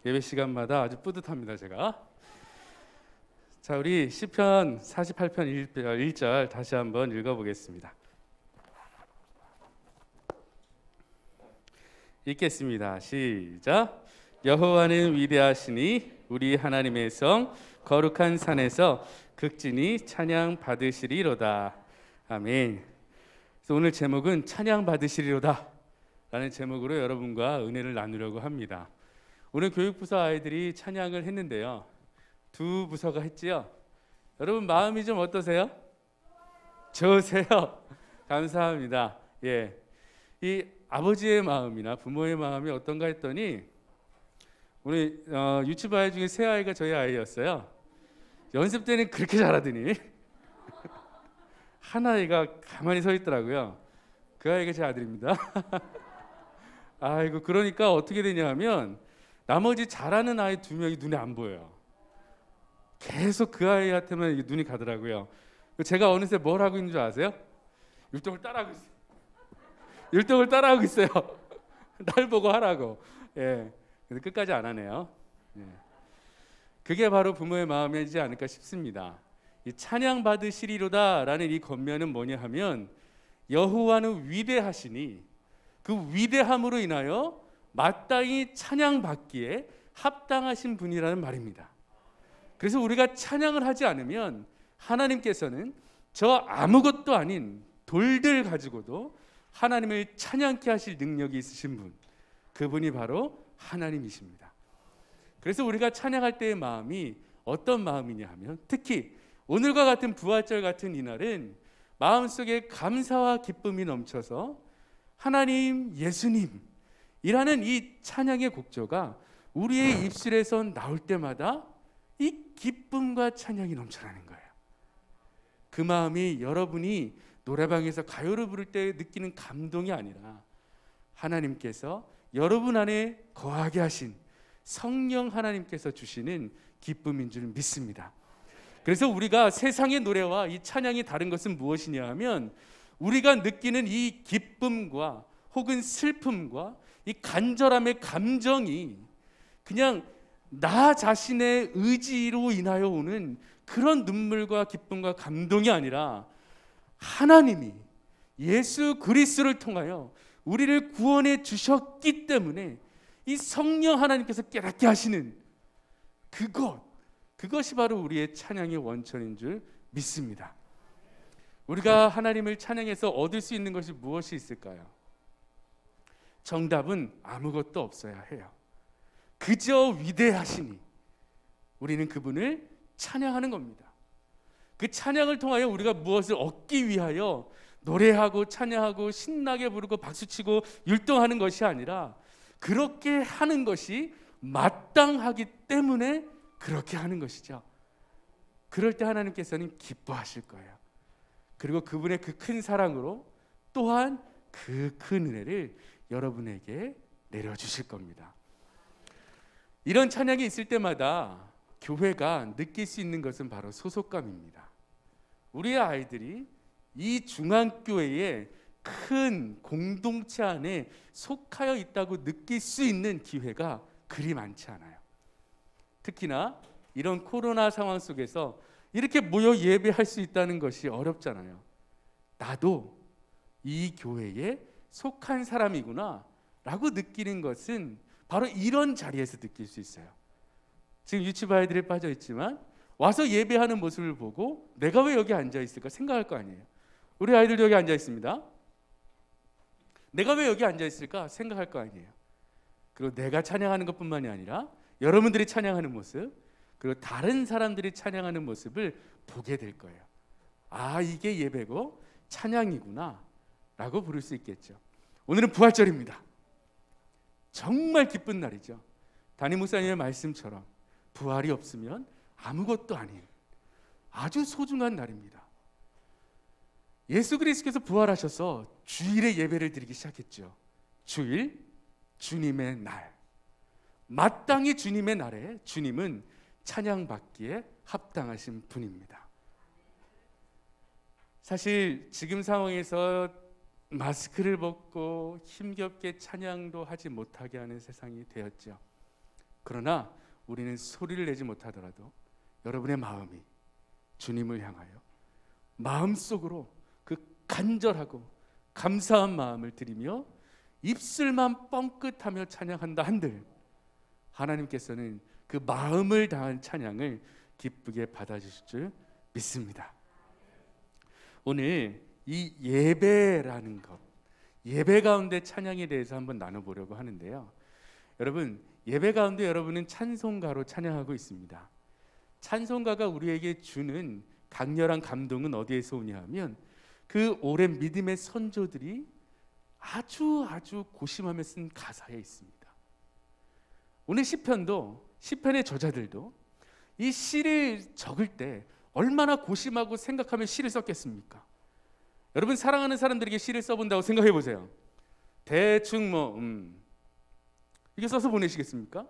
예배 시간마다 아주 뿌듯합니다. 제가. 자, 우리 시편 48편 1절 다시 한번 읽어보겠습니다. 읽겠습니다. 시작. 여호와는 위대하시니 우리 하나님의 성 거룩한 산에서 극진히 찬양 받으시리로다. 아멘. 그래서 오늘 제목은 찬양 받으시리로다 라는 제목으로 여러분과 은혜를 나누려고 합니다. 오늘 교육부서 아이들이 찬양을 했는데요, 두 부서가 했지요. 여러분 마음이 좀 어떠세요? 좋으세요? 감사합니다. 예, 이 아버지의 마음이나 부모의 마음이 어떤가 했더니 오늘 유치부 아이 중에 새 아이가 저희 아이였어요. 연습 때는 그렇게 잘하더니 한 아이가 가만히 서 있더라고요. 그 아이가 제 아들입니다. 아이고, 그러니까 어떻게 되냐면 나머지 잘하는 아이 두 명이 눈에 안 보여요. 계속 그 아이한테만 눈이 가더라고요. 제가 어느새 뭘 하고 있는 줄 아세요? 율동을 따라하고 있어요. 율동을 따라하고 있어요. 날 보고 하라고. 예, 근데 끝까지 안 하네요. 예. 그게 바로 부모의 마음이지 않을까 싶습니다. 이 찬양 받으시리로다라는 이 권면은 뭐냐 하면 여호와는 위대하시니 그 위대함으로 인하여 마땅히 찬양받기에 합당하신 분이라는 말입니다. 그래서 우리가 찬양을 하지 않으면 하나님께서는 저 아무것도 아닌 돌들 가지고도 하나님을 찬양케 하실 능력이 있으신 분, 그분이 바로 하나님이십니다. 그래서 우리가 찬양할 때의 마음이 어떤 마음이냐 하면, 특히 오늘과 같은 부활절 같은 이날은 마음속에 감사와 기쁨이 넘쳐서 하나님, 예수님이라는 이 찬양의 곡조가 우리의 입술에서 나올 때마다 이 기쁨과 찬양이 넘쳐나는 거예요. 그 마음이 여러분이 노래방에서 가요를 부를 때 느끼는 감동이 아니라 하나님께서 여러분 안에 거하게 하신 성령 하나님께서 주시는 기쁨인 줄 믿습니다. 그래서 우리가 세상의 노래와 이 찬양이 다른 것은 무엇이냐 하면, 우리가 느끼는 이 기쁨과 혹은 슬픔과 이 간절함의 감정이 그냥 나 자신의 의지로 인하여 오는 그런 눈물과 기쁨과 감동이 아니라 하나님이 예수 그리스도를 통하여 우리를 구원해 주셨기 때문에 이 성령 하나님께서 깨닫게 하시는 그것이 바로 우리의 찬양의 원천인 줄 믿습니다. 우리가 하나님을 찬양해서 얻을 수 있는 것이 무엇이 있을까요? 정답은 아무것도 없어야 해요. 그저 위대하시니 우리는 그분을 찬양하는 겁니다. 그 찬양을 통하여 우리가 무엇을 얻기 위하여 노래하고 찬양하고 신나게 부르고 박수치고 율동하는 것이 아니라, 그렇게 하는 것이 마땅하기 때문에 그렇게 하는 것이죠. 그럴 때 하나님께서는 기뻐하실 거예요. 그리고 그분의 그 큰 사랑으로 또한 그 큰 은혜를 여러분에게 내려주실 겁니다. 이런 찬양이 있을 때마다 교회가 느낄 수 있는 것은 바로 소속감입니다. 우리의 아이들이 이 중앙교회의 큰 공동체 안에 속하여 있다고 느낄 수 있는 기회가 그리 많지 않아요. 특히나 이런 코로나 상황 속에서 이렇게 모여 예배할 수 있다는 것이 어렵잖아요. 나도 이 교회에 속한 사람이구나 라고 느끼는 것은 바로 이런 자리에서 느낄 수 있어요. 지금 유치부 아이들이 빠져 있지만 와서 예배하는 모습을 보고 내가 왜 여기 앉아 있을까 생각할 거 아니에요. 우리 아이들도 여기 앉아 있습니다. 내가 왜 여기 앉아 있을까 생각할 거 아니에요. 그리고 내가 찬양하는 것뿐만이 아니라 여러분들이 찬양하는 모습, 그리고 다른 사람들이 찬양하는 모습을 보게 될 거예요. 아, 이게 예배고 찬양이구나 라고 부를 수 있겠죠. 오늘은 부활절입니다. 정말 기쁜 날이죠. 담임 목사님의 말씀처럼 부활이 없으면 아무것도 아닌 아주 소중한 날입니다. 예수 그리스도께서 부활하셔서 주일에 예배를 드리기 시작했죠. 주일, 주님의 날. 마땅히 주님의 날에 주님은 찬양받기에 합당하신 분입니다. 사실 지금 상황에서 마스크를 벗고 힘겹게 찬양도 하지 못하게 하는 세상이 되었죠. 그러나 우리는 소리를 내지 못하더라도 여러분의 마음이 주님을 향하여 마음속으로 그 간절하고 감사한 마음을 드리며 입술만 뻥끗하며 찬양한다 한들 하나님께서는 그 마음을 다한 찬양을 기쁘게 받아주실 줄 믿습니다. 오늘 이 예배라는 것, 예배 가운데 찬양에 대해서 한번 나눠보려고 하는데요. 여러분, 예배 가운데 여러분은 찬송가로 찬양하고 있습니다. 찬송가가 우리에게 주는 강렬한 감동은 어디에서 오냐 하면 그 오랜 믿음의 선조들이 아주 고심하며 쓴 가사에 있습니다. 오늘 시편의 저자들도 이 시를 적을 때 얼마나 고심하고 생각하며 시를 썼겠습니까? 여러분, 사랑하는 사람들에게 시를 써본다고 생각해 보세요. 대충 이게 써서 보내시겠습니까?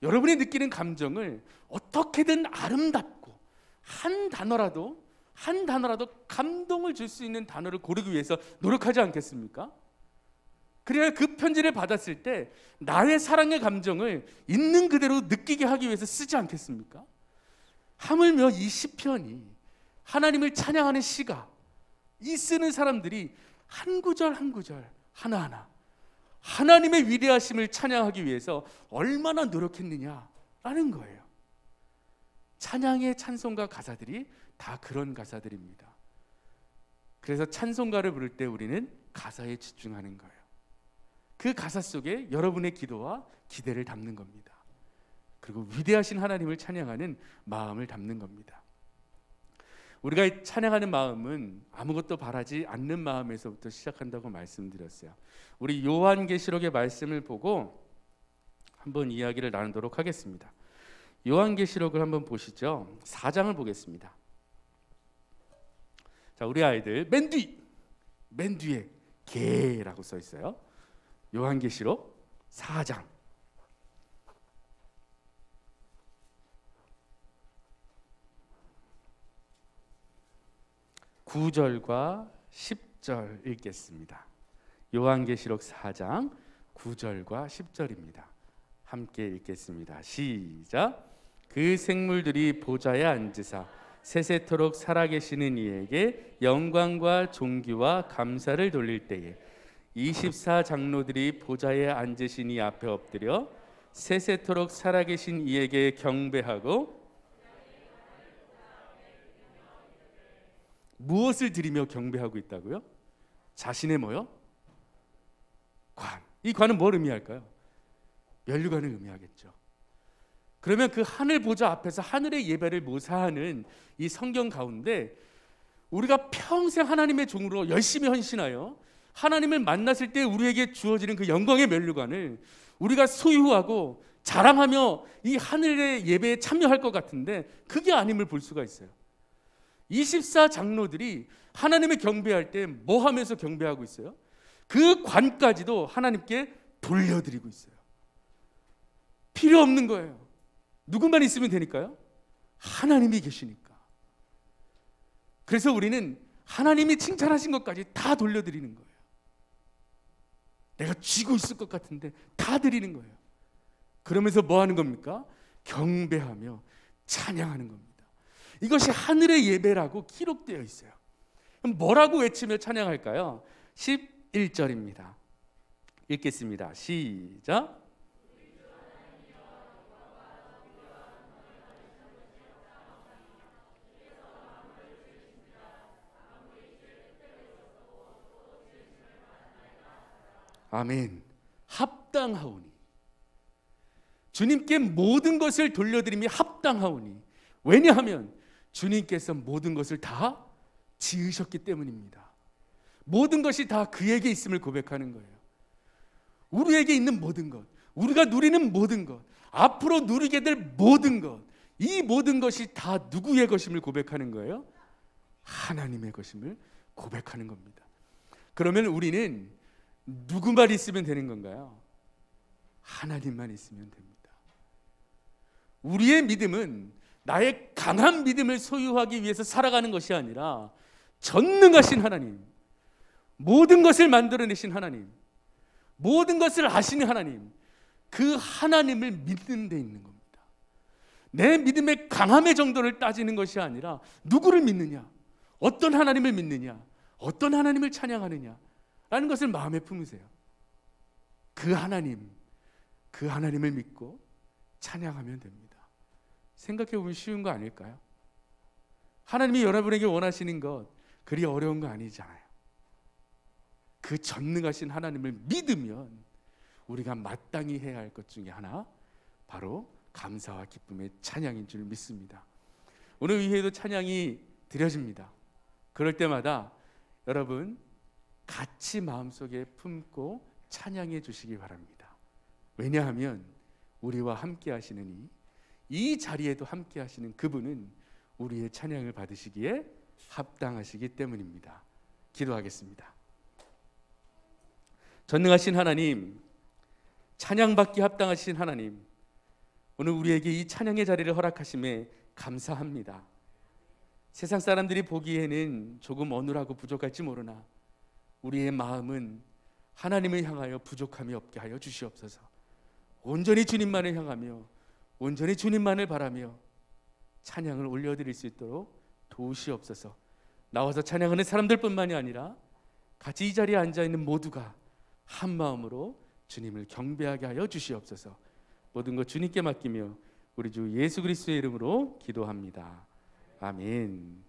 여러분이 느끼는 감정을 어떻게든 아름답고 한 단어라도 감동을 줄 수 있는 단어를 고르기 위해서 노력하지 않겠습니까? 그래야 그 편지를 받았을 때 나의 사랑의 감정을 있는 그대로 느끼게 하기 위해서 쓰지 않겠습니까? 하물며 이 시편이 하나님을 찬양하는 시가, 이 쓰는 사람들이 한 구절 한 구절 하나하나 하나님의 위대하심을 찬양하기 위해서 얼마나 노력했느냐라는 거예요. 찬양의 찬송가 가사들이 다 그런 가사들입니다. 그래서 찬송가를 부를 때 우리는 가사에 집중하는 거예요. 그 가사 속에 여러분의 기도와 기대를 담는 겁니다. 그리고 위대하신 하나님을 찬양하는 마음을 담는 겁니다. 우리가 찬양하는 마음은 아무것도 바라지 않는 마음에서부터 시작한다고 말씀드렸어요. 우리 요한계시록의 말씀을 보고 한번 이야기를 나누도록 하겠습니다. 요한계시록을 한번 보시죠. 4장을 보겠습니다. 자, 우리 아이들 맨 뒤에 개라고 써 있어요. 요한계시록 4장 9절과 10절 읽겠습니다. 요한계시록 4장 9절과 10절입니다. 함께 읽겠습니다. 시작. 그 생물들이 보좌에 앉으사 세세토록 살아계시는 이에게 영광과 존귀와 감사를 돌릴 때에 24장로들이 보좌에 앉으신 이 앞에 엎드려 세세토록 살아계신 이에게 경배하고 무엇을 드리며 경배하고 있다고요? 자신의 뭐요? 관. 이 관은 뭘 의미할까요? 면류관을 의미하겠죠. 그러면 그 하늘 보좌 앞에서 하늘의 예배를 모사하는 이 성경 가운데 우리가 평생 하나님의 종으로 열심히 헌신하여 하나님을 만났을 때 우리에게 주어지는 그 영광의 면류관을 우리가 소유하고 자랑하며 이 하늘의 예배에 참여할 것 같은데 그게 아님을 볼 수가 있어요. 24장로들이 하나님을 경배할 때 뭐 하면서 경배하고 있어요? 그 관까지도 하나님께 돌려드리고 있어요. 필요 없는 거예요. 누구만 있으면 되니까요. 하나님이 계시니까. 그래서 우리는 하나님이 칭찬하신 것까지 다 돌려드리는 거예요. 내가 쥐고 있을 것 같은데 다 드리는 거예요. 그러면서 뭐 하는 겁니까? 경배하며 찬양하는 겁니다. 이것이 하늘의 예배라고 기록되어 있어요. 그럼 뭐라고 외치며 찬양할까요? 11절입니다. 읽겠습니다. 시작. 아멘. 합당하오니. 주님께 모든 것을 돌려드림이 합당하오니. 왜냐하면 주님께서 모든 것을 다 지으셨기 때문입니다. 모든 것이 다 그에게 있음을 고백하는 거예요. 우리에게 있는 모든 것, 우리가 누리는 모든 것, 앞으로 누리게 될 모든 것, 이 모든 것이 다 누구의 것임을 고백하는 거예요? 하나님의 것임을 고백하는 겁니다. 그러면 우리는 누구만 있으면 되는 건가요? 하나님만 있으면 됩니다. 우리의 믿음은 나의 강한 믿음을 소유하기 위해서 살아가는 것이 아니라 전능하신 하나님, 모든 것을 만들어내신 하나님, 모든 것을 아시는 하나님, 그 하나님을 믿는 데 있는 겁니다. 내 믿음의 강함의 정도를 따지는 것이 아니라 누구를 믿느냐, 어떤 하나님을 믿느냐, 어떤 하나님을 찬양하느냐 라는 것을 마음에 품으세요. 그 하나님을 믿고 찬양하면 됩니다. 생각해 보면 쉬운 거 아닐까요? 하나님이 여러분에게 원하시는 것 그리 어려운 거 아니잖아요. 그 전능하신 하나님을 믿으면 우리가 마땅히 해야 할 것 중에 하나, 바로 감사와 기쁨의 찬양인 줄 믿습니다. 오늘 위에도 찬양이 드려집니다. 그럴 때마다 여러분 같이 마음속에 품고 찬양해 주시기 바랍니다. 왜냐하면 우리와 함께 하시는 이 자리에도 함께 하시는 그분은 우리의 찬양을 받으시기에 합당하시기 때문입니다. 기도하겠습니다. 전능하신 하나님, 찬양받기 합당하신 하나님, 오늘 우리에게 이 찬양의 자리를 허락하심에 감사합니다. 세상 사람들이 보기에는 조금 어눌하고 부족할지 모르나 우리의 마음은 하나님을 향하여 부족함이 없게 하여 주시옵소서. 온전히 주님만을 향하며 온전히 주님만을 바라며 찬양을 올려드릴 수 있도록 도우시옵소서. 나와서 찬양하는 사람들뿐만이 아니라 같이 이 자리에 앉아있는 모두가 한 마음으로 주님을 경배하게 하여 주시옵소서. 모든 것 주님께 맡기며 우리 주 예수 그리스도의 이름으로 기도합니다. 아멘.